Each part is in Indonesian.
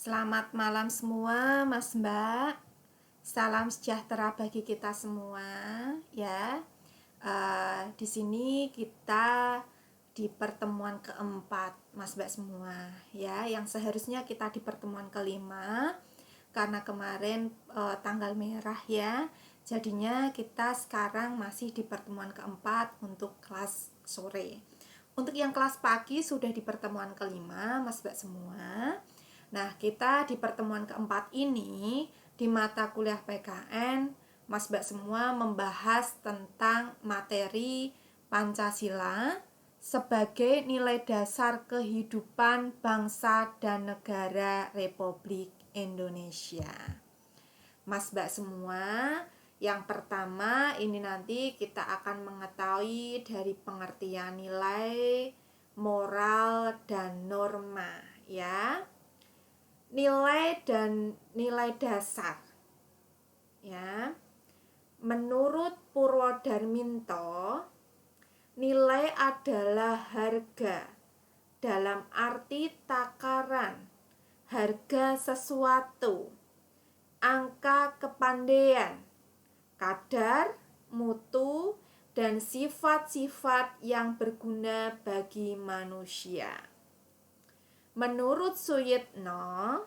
Selamat malam semua, Mas Mbak. Salam sejahtera bagi kita semua, ya. Di sini kita di pertemuan keempat, Mas Mbak semua, ya. Yang seharusnya kita di pertemuan kelima, karena kemarin tanggal merah, ya. Jadinya kita sekarang masih di pertemuan keempat untuk kelas sore. Untuk yang kelas pagi sudah di pertemuan kelima, Mas Mbak semua. Nah, kita di pertemuan keempat ini di mata kuliah PKN, Mas Mbak semua membahas tentang materi Pancasila sebagai nilai dasar kehidupan bangsa dan negara Republik Indonesia. Mas Mbak semua, yang pertama ini nanti kita akan mengetahui dari pengertian nilai, moral, dan norma, ya. Nilai dan nilai dasar, ya. Menurut Purwodarminto, nilai adalah harga dalam arti takaran, harga sesuatu, angka kepandaian, kadar, mutu, dan sifat-sifat yang berguna bagi manusia. Menurut Suyitno,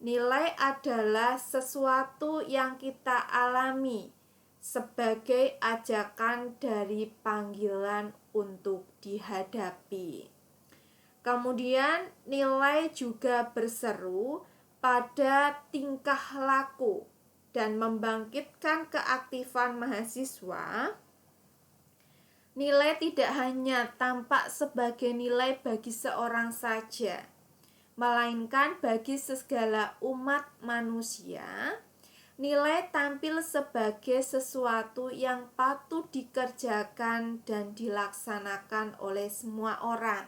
nilai adalah sesuatu yang kita alami sebagai ajakan dari panggilan untuk dihadapi. Kemudian nilai juga berseru pada tingkah laku dan membangkitkan keaktifan mahasiswa. Nilai tidak hanya tampak sebagai nilai bagi seorang saja, melainkan bagi segala umat manusia. Nilai tampil sebagai sesuatu yang patut dikerjakan dan dilaksanakan oleh semua orang.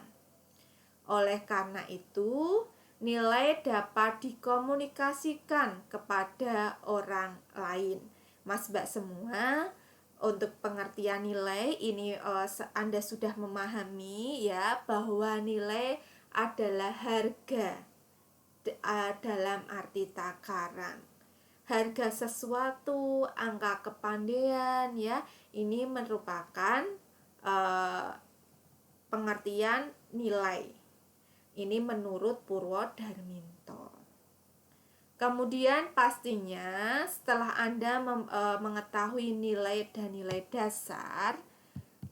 Oleh karena itu, nilai dapat dikomunikasikan kepada orang lain. Mas Mbak semua, untuk pengertian nilai ini Anda sudah memahami, ya, bahwa nilai adalah harga dalam arti takaran, harga sesuatu, angka kepandaian, ya. Ini merupakan pengertian nilai. Ini menurut Purwodarminto. Kemudian pastinya setelah Anda mengetahui nilai dan nilai dasar,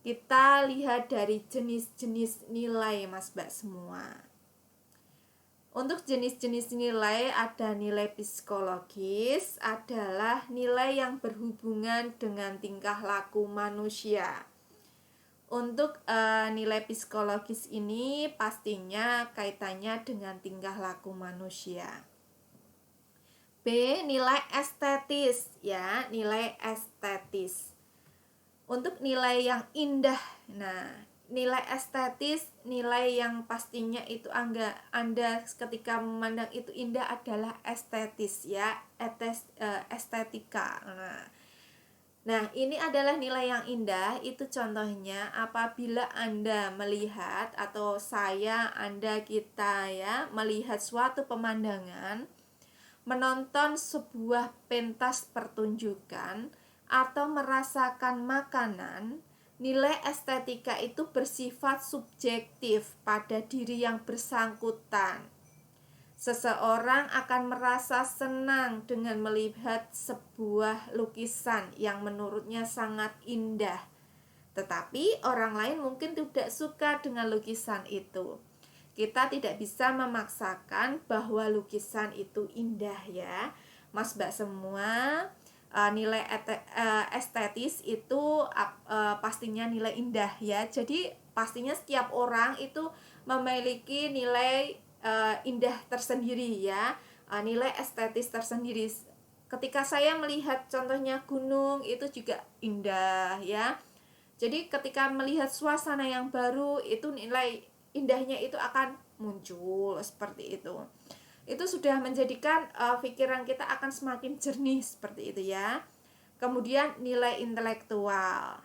kita lihat dari jenis-jenis nilai, Mas Mbak semua. Untuk jenis-jenis nilai ada nilai psikologis, adalah nilai yang berhubungan dengan tingkah laku manusia. Untuk nilai psikologis ini pastinya kaitannya dengan tingkah laku manusia. B. Nilai estetis, ya, nilai estetis. Untuk nilai yang indah, nah, nilai estetis, nilai yang pastinya itu Anda ketika memandang itu indah adalah estetis, ya, estetika. Nah, ini adalah nilai yang indah. Itu contohnya apabila Anda melihat, atau Anda, kita, ya, melihat suatu pemandangan, menonton sebuah pentas pertunjukan, atau merasakan makanan. Nilai estetika itu bersifat subjektif pada diri yang bersangkutan. Seseorang akan merasa senang dengan melihat sebuah lukisan yang menurutnya sangat indah, tetapi orang lain mungkin tidak suka dengan lukisan itu. Kita tidak bisa memaksakan bahwa lukisan itu indah, ya, Mas Mbak semua. Nilai estetis itu pastinya nilai indah, ya. Jadi pastinya setiap orang itu memiliki nilai indah tersendiri, ya, nilai estetis tersendiri. Ketika saya melihat contohnya gunung, itu juga indah, ya. Jadi ketika melihat suasana yang baru, itu nilai indahnya itu akan muncul seperti itu. Itu sudah menjadikan pikiran kita akan semakin jernih seperti itu, ya. Kemudian nilai intelektual,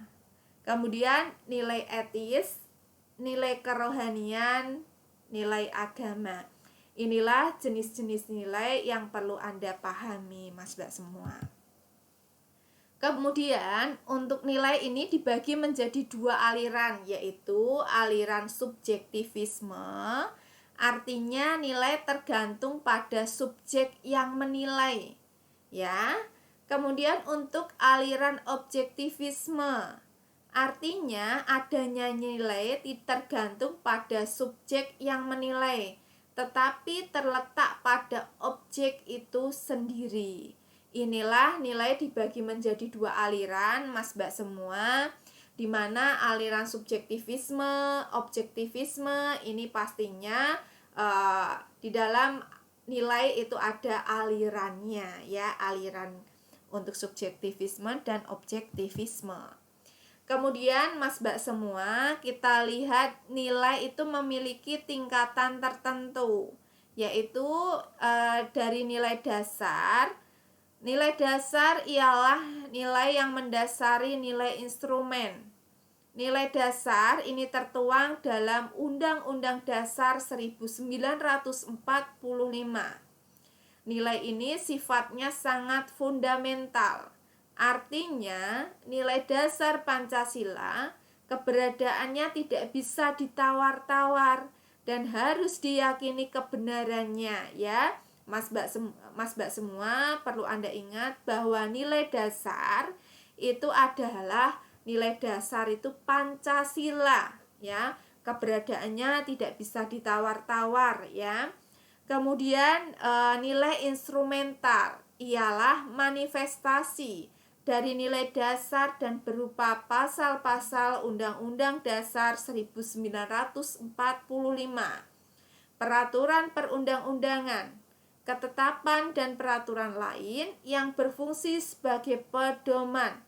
kemudian nilai etis, nilai kerohanian, nilai agama. Inilah jenis-jenis nilai yang perlu Anda pahami, Mas Mbak semua. Kemudian untuk nilai ini dibagi menjadi dua aliran, yaitu aliran subjektivisme, artinya nilai tergantung pada subjek yang menilai, ya. Kemudian untuk aliran objektivisme, artinya adanya nilai tergantung pada subjek yang menilai, tetapi terletak pada objek itu sendiri. Inilah nilai dibagi menjadi dua aliran, Mas Mbak semua, di mana aliran subjektivisme, objektivisme ini pastinya di dalam nilai itu ada alirannya, ya, aliran untuk subjektivisme dan objektivisme. Kemudian Mas Mbak semua, kita lihat nilai itu memiliki tingkatan tertentu, yaitu dari nilai dasar. Nilai dasar ialah nilai yang mendasari nilai instrumen. Nilai dasar ini tertuang dalam Undang-Undang Dasar 1945. Nilai ini sifatnya sangat fundamental. Artinya, nilai dasar Pancasila keberadaannya tidak bisa ditawar-tawar dan harus diyakini kebenarannya, ya. Mas Mbak semua perlu Anda ingat bahwa nilai dasar itu adalah nilai dasar itu Pancasila, ya. Keberadaannya tidak bisa ditawar-tawar, ya. Kemudian nilai instrumental ialah manifestasi dari nilai dasar dan berupa pasal-pasal Undang-Undang Dasar 1945, peraturan perundang-undangan, ketetapan dan peraturan lain yang berfungsi sebagai pedoman,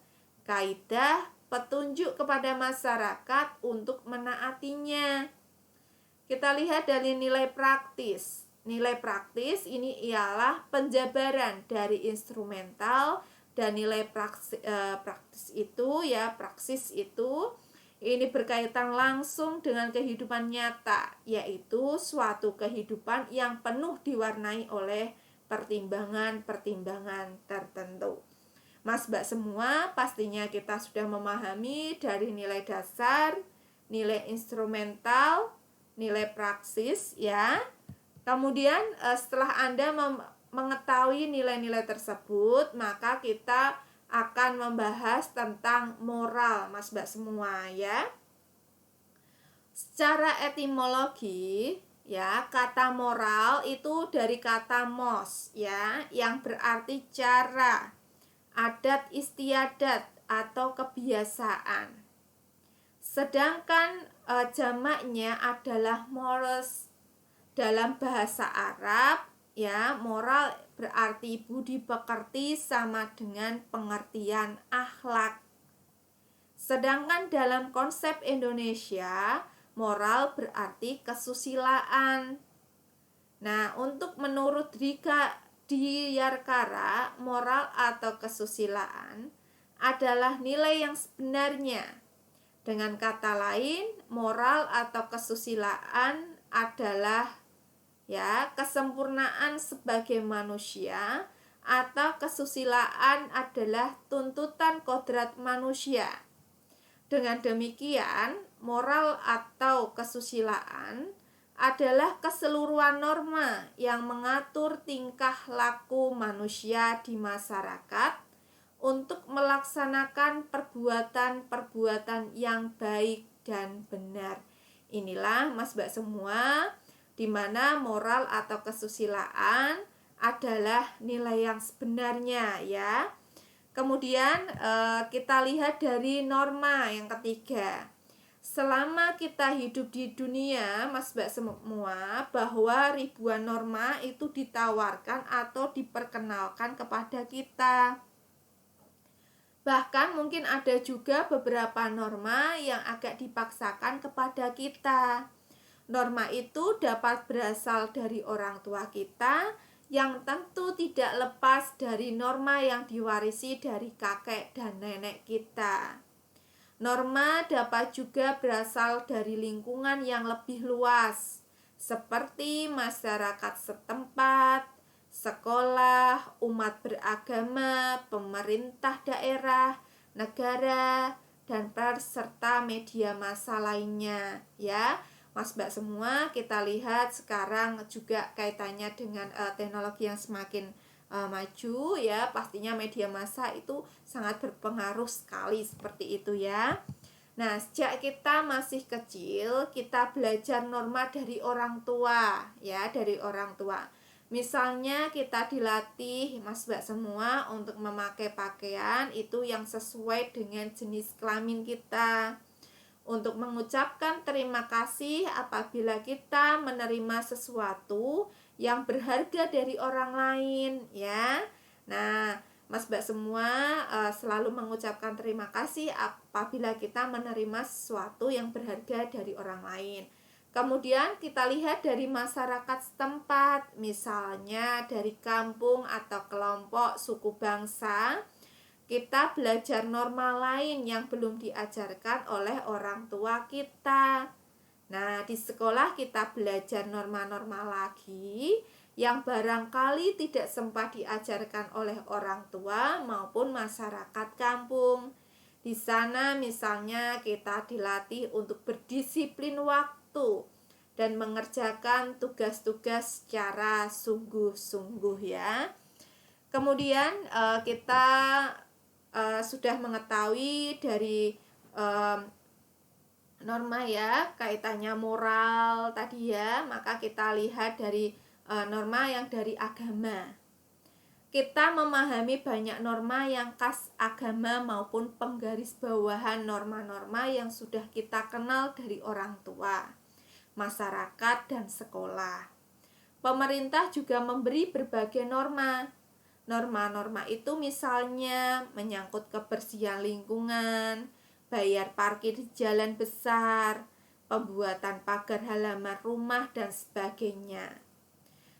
kaidah, petunjuk kepada masyarakat untuk menaatinya. Kita lihat dari nilai praktis. Nilai praktis ini ialah penjabaran dari instrumental, dan nilai praktis itu, ya, praksis itu ini berkaitan langsung dengan kehidupan nyata, yaitu suatu kehidupan yang penuh diwarnai oleh pertimbangan-pertimbangan tertentu. Mas Mbak semua, pastinya kita sudah memahami dari nilai dasar, nilai instrumental, nilai praksis, ya. Kemudian setelah Anda mengetahui nilai-nilai tersebut, maka kita akan membahas tentang moral, Mas Mbak semua, ya. Secara etimologi, ya, kata moral itu dari kata mos, ya, yang berarti cara, adat istiadat atau kebiasaan. Sedangkan jamaknya adalah mores. Dalam bahasa Arab, ya, moral berarti budi pekerti sama dengan pengertian akhlak. Sedangkan dalam konsep Indonesia, moral berarti kesusilaan. Nah, untuk menurut Rika Diyarkara, moral atau kesusilaan adalah nilai yang sebenarnya. Dengan kata lain, moral atau kesusilaan adalah, ya, kesempurnaan sebagai manusia, atau kesusilaan adalah tuntutan kodrat manusia. Dengan demikian, moral atau kesusilaan adalah keseluruhan norma yang mengatur tingkah laku manusia di masyarakat untuk melaksanakan perbuatan-perbuatan yang baik dan benar. Inilah Mas Mbak semua, di mana moral atau kesusilaan adalah nilai yang sebenarnya, ya. Kemudian kita lihat dari norma yang ketiga. Selama kita hidup di dunia, Mas Mbak semua, bahwa ribuan norma itu ditawarkan atau diperkenalkan kepada kita. Bahkan mungkin ada juga beberapa norma yang agak dipaksakan kepada kita. Norma itu dapat berasal dari orang tua kita, yang tentu tidak lepas dari norma yang diwarisi dari kakek dan nenek kita. Norma dapat juga berasal dari lingkungan yang lebih luas, seperti masyarakat setempat, sekolah, umat beragama, pemerintah daerah, negara, dan peserta media massa lainnya ya. Mas Mbak semua, kita lihat sekarang juga kaitannya dengan teknologi yang semakin maju ya, pastinya media massa itu sangat berpengaruh sekali seperti itu ya. Nah, sejak kita masih kecil, kita belajar norma dari orang tua ya, dari orang tua. Misalnya kita dilatih Mas Mbak semua untuk memakai pakaian itu yang sesuai dengan jenis kelamin kita, untuk mengucapkan terima kasih apabila kita menerima sesuatu yang berharga dari orang lain ya. Nah, Mas Mbak semua selalu mengucapkan terima kasih apabila kita menerima sesuatu yang berharga dari orang lain. Kemudian kita lihat dari masyarakat setempat, misalnya dari kampung atau kelompok suku bangsa, kita belajar norma lain yang belum diajarkan oleh orang tua kita. Nah, di sekolah kita belajar norma-norma lagi yang barangkali tidak sempat diajarkan oleh orang tua maupun masyarakat kampung. Di sana misalnya kita dilatih untuk berdisiplin waktu dan mengerjakan tugas-tugas secara sungguh-sungguh ya. Kemudian kita sudah mengetahui dari norma ya, kaitannya moral tadi ya, maka kita lihat dari norma yang dari agama. Kita memahami banyak norma yang khas agama maupun penggarisbawahan norma-norma yang sudah kita kenal dari orang tua, masyarakat, dan sekolah. Pemerintah juga memberi berbagai norma. Norma-norma itu misalnya menyangkut kebersihan lingkungan, bayar parkir di jalan besar, pembuatan pagar halaman rumah, dan sebagainya.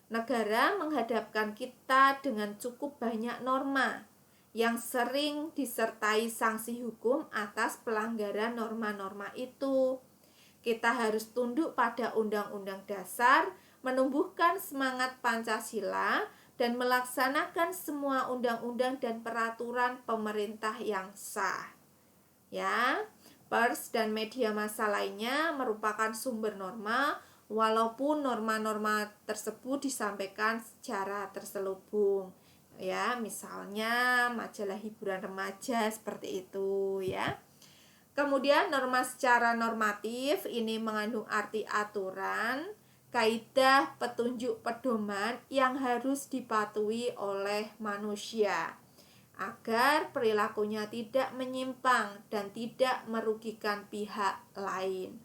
Negara menghadapkan kita dengan cukup banyak norma yang sering disertai sanksi hukum atas pelanggaran norma-norma itu. Kita harus tunduk pada Undang-Undang Dasar, menumbuhkan semangat Pancasila, dan melaksanakan semua undang-undang dan peraturan pemerintah yang sah. Ya, pers dan media massa lainnya merupakan sumber norma, walaupun norma-norma tersebut disampaikan secara terselubung. Ya, misalnya majalah hiburan remaja seperti itu ya. Kemudian norma secara normatif ini mengandung arti aturan, kaidah, petunjuk, pedoman yang harus dipatuhi oleh manusia agar perilakunya tidak menyimpang dan tidak merugikan pihak lain.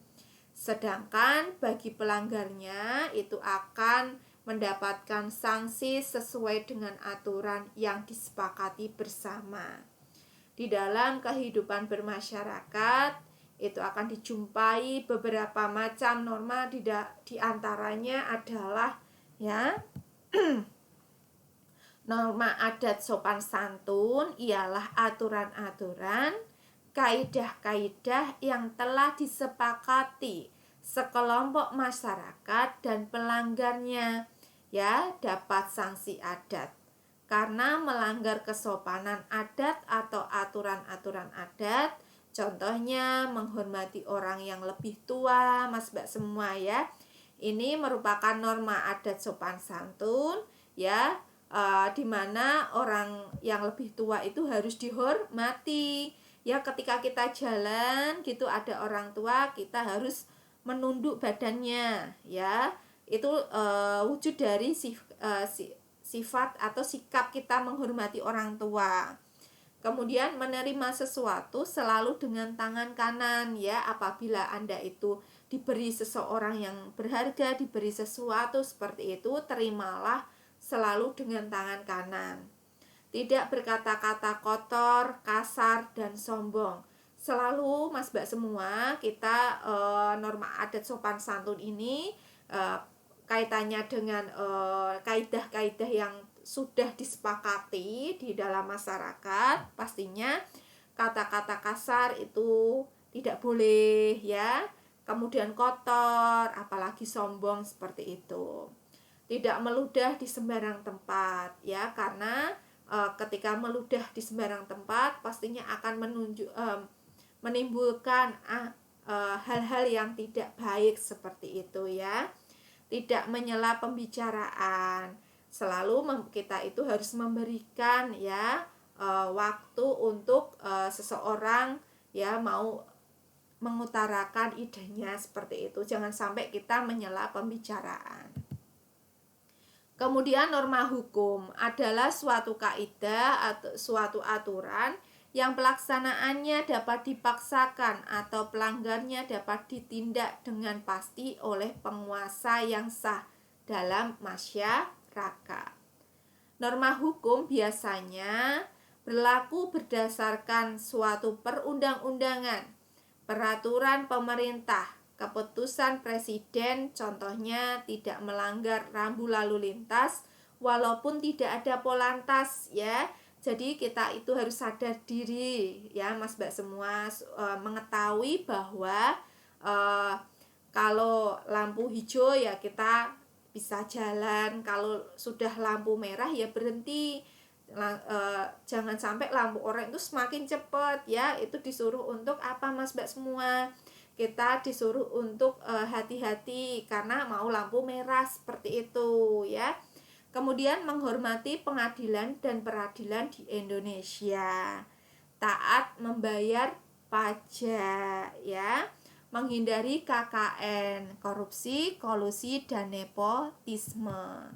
Sedangkan bagi pelanggarnya itu akan mendapatkan sanksi sesuai dengan aturan yang disepakati bersama. Di dalam kehidupan bermasyarakat itu akan dijumpai beberapa macam norma, di antaranya adalah ya norma adat sopan santun ialah aturan-aturan, kaidah-kaidah yang telah disepakati sekelompok masyarakat dan pelanggarnya ya dapat sanksi adat karena melanggar kesopanan adat atau aturan-aturan adat. Contohnya menghormati orang yang lebih tua, Mas Mbak semua ya. Ini merupakan norma adat sopan santun ya, di mana orang yang lebih tua itu harus dihormati. Ya, ketika kita jalan gitu ada orang tua, kita harus menunduk badannya ya. Itu wujud dari sifat atau sikap kita menghormati orang tua. Kemudian menerima sesuatu selalu dengan tangan kanan ya. Apabila Anda itu diberi seseorang yang berharga, diberi sesuatu seperti itu, terimalah selalu dengan tangan kanan. Tidak berkata-kata kotor, kasar, dan sombong. Selalu Mas Mbak semua kita norma adat sopan santun ini kaitannya dengan kaidah-kaidah yang sudah disepakati di dalam masyarakat. Pastinya kata-kata kasar itu tidak boleh ya. kemudian kotor, apalagi sombong seperti itu. Tidak meludah di sembarang tempat ya, karena ketika meludah di sembarang tempat pastinya akan menimbulkan hal-hal yang tidak baik seperti itu ya. Tidak menyela pembicaraan. Selalu kita itu harus memberikan ya waktu untuk seseorang ya mau mengutarakan idenya seperti itu. Jangan sampai kita menyela pembicaraan. Kemudian norma hukum adalah suatu kaidah atau suatu aturan yang pelaksanaannya dapat dipaksakan atau pelanggarnya dapat ditindak dengan pasti oleh penguasa yang sah dalam masyarakat. Norma hukum biasanya berlaku berdasarkan suatu perundang-undangan, peraturan pemerintah, keputusan presiden, contohnya tidak melanggar rambu lalu lintas walaupun tidak ada polantas ya. Jadi kita itu harus sadar diri ya Mas Mbak semua, mengetahui bahwa kalau lampu hijau ya kita bisa jalan, kalau sudah lampu merah ya berhenti. Jangan sampai lampu oranye itu semakin cepat ya, itu disuruh untuk apa Mas Mbak semua? Kita disuruh untuk hati-hati karena mau lampu merah seperti itu ya. Kemudian menghormati pengadilan dan peradilan di Indonesia. Taat membayar pajak ya. Menghindari KKN, korupsi, kolusi dan nepotisme.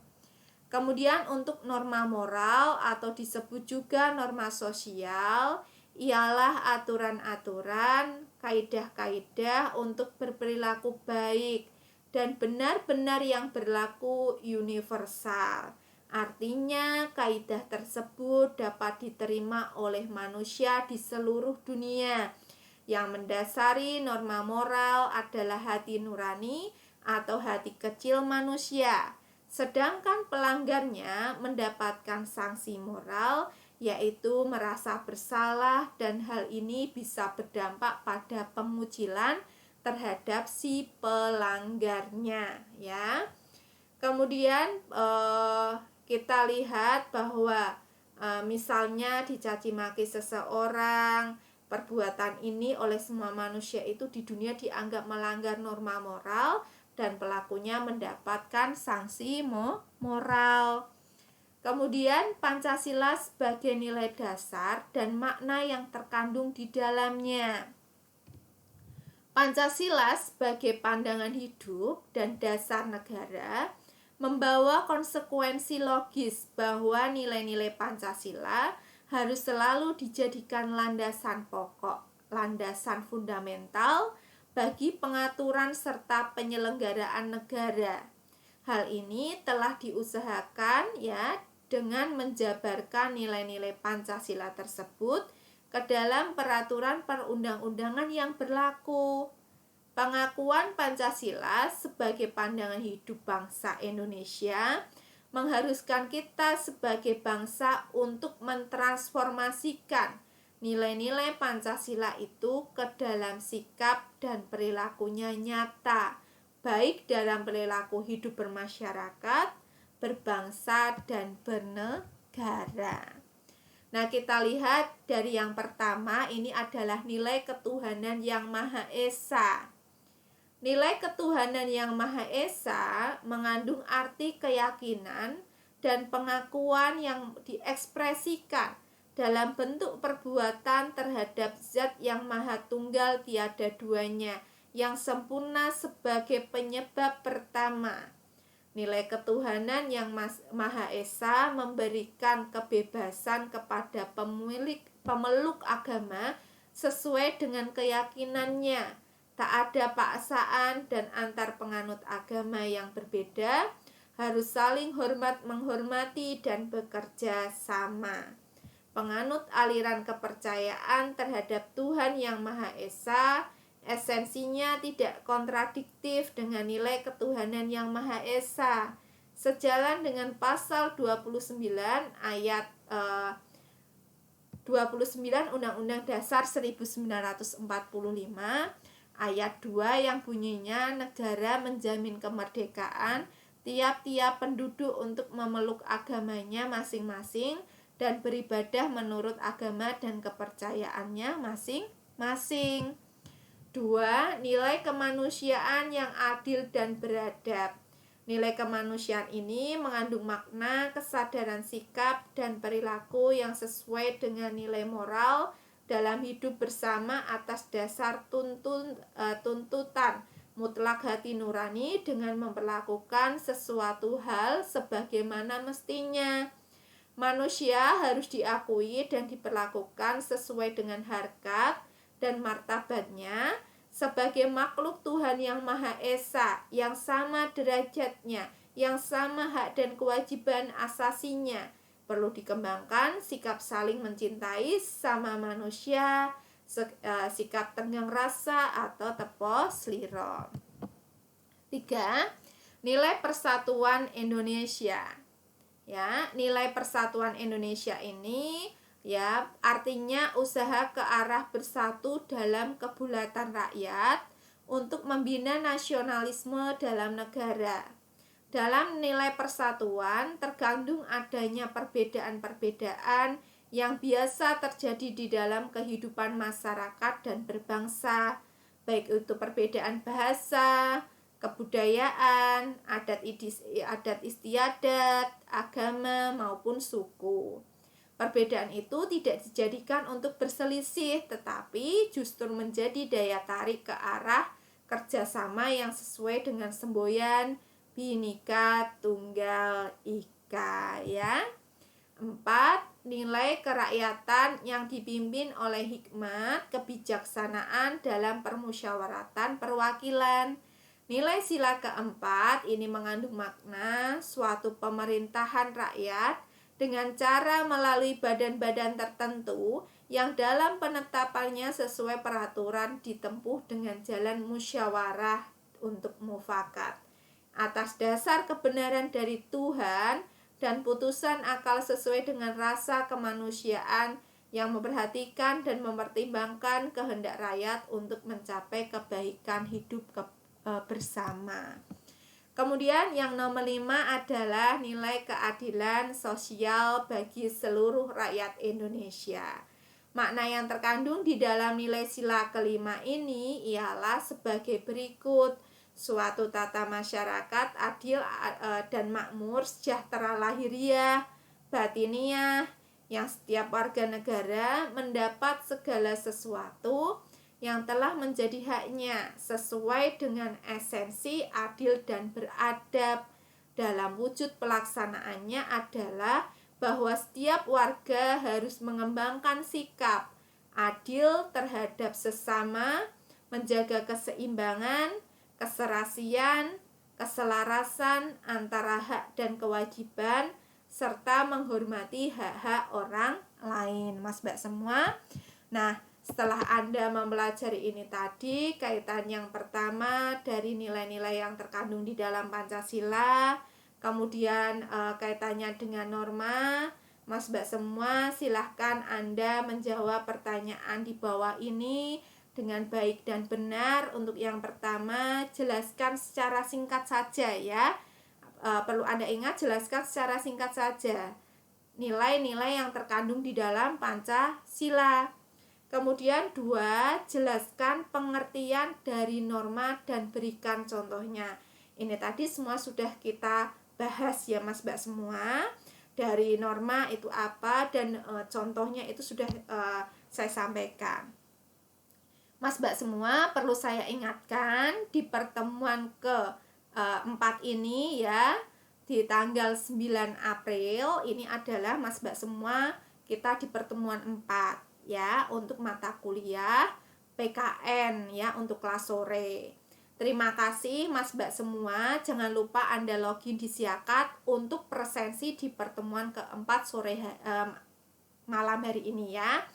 Kemudian untuk norma moral atau disebut juga norma sosial ialah aturan-aturan, kaidah-kaidah untuk berperilaku baik dan benar-benar yang berlaku universal. Artinya, kaidah tersebut dapat diterima oleh manusia di seluruh dunia. Yang mendasari norma moral adalah hati nurani atau hati kecil manusia. Sedangkan pelanggarnya mendapatkan sanksi moral, yaitu merasa bersalah, dan hal ini bisa berdampak pada pengucilan terhadap si pelanggarnya ya. Kemudian kita lihat bahwa misalnya dicaci maki seseorang, perbuatan ini oleh semua manusia itu di dunia dianggap melanggar norma moral dan pelakunya mendapatkan sanksi moral. Kemudian Pancasila sebagai nilai dasar dan makna yang terkandung di dalamnya. Pancasila sebagai pandangan hidup dan dasar negara membawa konsekuensi logis bahwa nilai-nilai Pancasila harus selalu dijadikan landasan pokok, landasan fundamental bagi pengaturan serta penyelenggaraan negara. Hal ini telah diusahakan ya dengan menjabarkan nilai-nilai Pancasila tersebut ke dalam peraturan perundang-undangan yang berlaku. Pengakuan Pancasila sebagai pandangan hidup bangsa Indonesia mengharuskan kita sebagai bangsa untuk mentransformasikan nilai-nilai Pancasila itu ke dalam sikap dan perilakunya nyata, baik dalam perilaku hidup bermasyarakat, berbangsa, dan bernegara. Nah, kita lihat dari yang pertama, ini adalah nilai ketuhanan yang Maha Esa. Nilai ketuhanan yang Maha Esa mengandung arti keyakinan dan pengakuan yang diekspresikan dalam bentuk perbuatan terhadap Zat yang Maha Tunggal tiada duanya, yang sempurna sebagai penyebab pertama. Nilai ketuhanan yang Maha Esa memberikan kebebasan kepada pemeluk agama sesuai dengan keyakinannya. Tak ada paksaan dan antar penganut agama yang berbeda harus saling menghormati dan bekerja sama. Penganut aliran kepercayaan terhadap Tuhan yang Maha Esa esensinya tidak kontradiktif dengan nilai ketuhanan yang Maha Esa. Sejalan dengan pasal 29 ayat 29 Undang-Undang Dasar 1945, ayat 2 yang bunyinya negara menjamin kemerdekaan tiap-tiap penduduk untuk memeluk agamanya masing-masing dan beribadah menurut agama dan kepercayaannya masing-masing. 2. Nilai kemanusiaan yang adil dan beradab. Nilai kemanusiaan ini mengandung makna kesadaran sikap dan perilaku yang sesuai dengan nilai moral dalam hidup bersama atas dasar tuntutan mutlak hati nurani dengan memperlakukan sesuatu hal sebagaimana mestinya. Manusia harus diakui dan diperlakukan sesuai dengan harkat dan martabatnya sebagai makhluk Tuhan yang Maha Esa, yang sama derajatnya, yang sama hak dan kewajiban asasinya. Perlu dikembangkan sikap saling mencintai sama manusia, sikap tenggang rasa atau tepo sliro. 3. Nilai persatuan Indonesia. Ya, nilai persatuan Indonesia ini ya artinya usaha ke arah bersatu dalam kebulatan rakyat untuk membina nasionalisme dalam negara. Dalam nilai persatuan terkandung adanya perbedaan-perbedaan yang biasa terjadi di dalam kehidupan masyarakat dan berbangsa, baik itu perbedaan bahasa, kebudayaan, adat istiadat, agama maupun suku. Perbedaan itu tidak dijadikan untuk berselisih, tetapi justru menjadi daya tarik ke arah kerjasama yang sesuai dengan semboyan Bhinneka Tunggal Ika ya. 4. Nilai kerakyatan yang dipimpin oleh hikmat kebijaksanaan dalam permusyawaratan perwakilan. Nilai sila keempat ini mengandung makna suatu pemerintahan rakyat dengan cara melalui badan-badan tertentu yang dalam penetapannya sesuai peraturan ditempuh dengan jalan musyawarah untuk mufakat atas dasar kebenaran dari Tuhan dan putusan akal sesuai dengan rasa kemanusiaan yang memperhatikan dan mempertimbangkan kehendak rakyat untuk mencapai kebaikan hidup bersama. Kemudian yang nomor 5 adalah nilai keadilan sosial bagi seluruh rakyat Indonesia. Makna yang terkandung di dalam nilai sila kelima ini ialah sebagai berikut: suatu tata masyarakat adil dan makmur, sejahtera lahiriah, batiniah, yang setiap warga negara mendapat segala sesuatu yang telah menjadi haknya sesuai dengan esensi adil dan beradab. Dalam wujud pelaksanaannya adalah bahwa setiap warga harus mengembangkan sikap adil terhadap sesama, menjaga keseimbangan, keserasian, keselarasan antara hak dan kewajiban, serta menghormati hak-hak orang lain. Mas Mbak semua, nah setelah Anda mempelajari ini tadi, kaitan yang pertama dari nilai-nilai yang terkandung di dalam Pancasila, kemudian kaitannya dengan norma, Mas Mbak semua silahkan Anda menjawab pertanyaan di bawah ini dengan baik dan benar. Untuk yang pertama, jelaskan secara singkat saja ya. Perlu Anda ingat, jelaskan secara singkat saja nilai-nilai yang terkandung di dalam Pancasila. Kemudian 2, jelaskan pengertian dari norma dan berikan contohnya. Ini tadi semua sudah kita bahas ya Mas Mbak semua. Dari norma itu apa dan contohnya itu sudah saya sampaikan. Mas Mbak semua, perlu saya ingatkan di pertemuan ke-4 ini ya, di tanggal 9 April ini adalah Mas Mbak semua, kita di pertemuan 4 ya, untuk mata kuliah PKN ya, untuk kelas sore. Terima kasih Mas Mbak semua. Jangan lupa Anda login di Siakat untuk presensi di pertemuan keempat sore malam hari ini ya,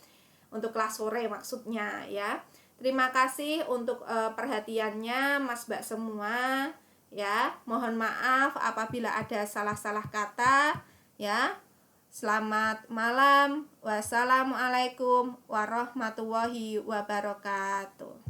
untuk kelas sore maksudnya ya. Terima kasih untuk perhatiannya Mas Mbak semua ya. Mohon maaf apabila ada salah-salah kata ya. Selamat malam. Wassalamualaikum warahmatullahi wabarakatuh.